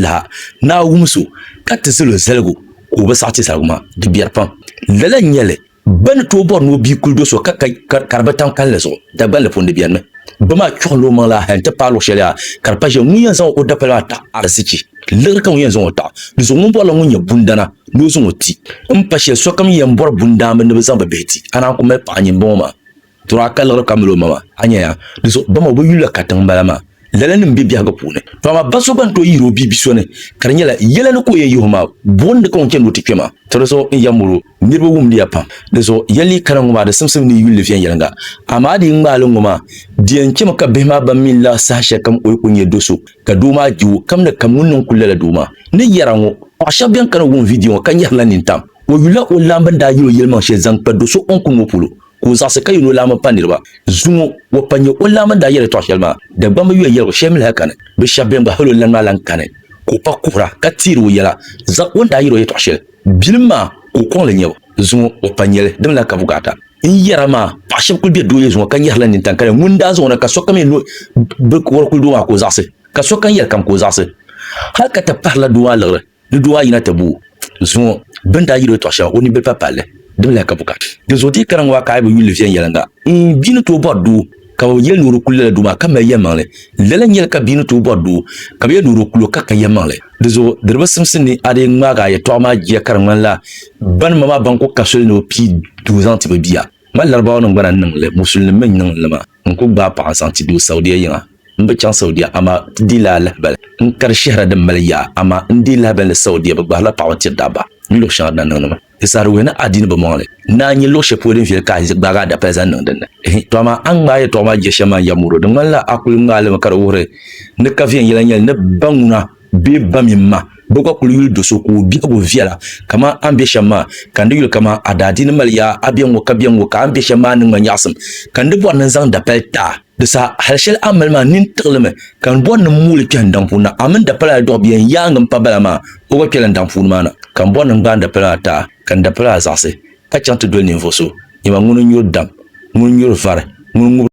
la na wumsu ka ti silo zaligu ko ba sa ti salguma di biar pam lala nyele ban to bor no bi kuldo so ka karba tan kan leso da ban le fonde biar me bama cholo man la han ta palo shelia karpa je mu yanzu o da pala ta arziki lir kan yanzu ta du mun bola mun ya bundana no zo ti in pashe so kam yan bor bunda man ne zan ba beti ana kuma pa nyin boma tura kallar kamlo mama anya ya du so bama bo yula katan balama lalanin bibiya ga pune to ma baso ban to yiro bibi so ne karnyala yelani ko ye yoma bonde kon ken wuti kema to so yamuru nirbo wumdi yapam de so yali karan ma da simsim ni yulle fiyan yalanga amma di ngalon ma diyan kema ka bema ban min la sashe kam oy kunye doso ka duma jiwo kam da kamunun kullala duma ni yaranwo a shabyan kan won video kan yalla nin tam wo yula o lamban da yiro yelman she zan pa doso on kun wopulo ko za se kayo lama panirba zumo wo panyo o lama da yere to shelma da bamba yu yero shemil hakane be shabben ba holo lan malan kane ko pa kura ka tiru yela za wonda yero to shel bilma ko kon le nyew zumo o panyele dem la ka bugata in yarama pa shab kul be do ye zumo kan yarlan nin tankare munda zo na ka so kam no be ko wor kul do ko za se ka so kan yer kam ko za se haka ta parla duwa lere duwa ina tabu zumo banda yero to shel oni be pa pale dem la ka bukat de zoti karan wa ka be yule fiyan yalanga binu to boddu ka yel nuru kulala duma ka me yemale lele nyel ka binu to boddu ka be nuru kulo ka yemale de zo derba simsini ade ngaga ye to ma je karan la ban mama banko kasol no pi 12 ans tibe biya mal larba wono ngana nan le musulmin nan lama ko ba pa santi do saudiya yinga mbe chan saudiya ama dila la bal in kar shahra da malaya ama ndila bal saudiya ba la pa wati daba ni lo shahra nan nan isaru wena adini ba mole na nyi lo she podin fil ka baga da pezan nan dan to ma an ba ya to ma je shema ya muro dan walla akul ngale makar wure ne ka fiyan yelan yel ne banguna be bamimma boko kulu do so ko bi go viala kama ambe shama kan yul kama adadini malya abiyan wo kabiyan wo ka ambe shama nin manyasam kan de bon nan zan da pelta de sa halshel amal ma nin tleme kan bon nan muli kan dan funa amin da pala do biyan yangam pabalama o ko kelan dan funa mana kan bon nan ban da pala ta kan da pala zase ka chante do ni voso ima ngunu nyur dam ngunu nyur var ngunu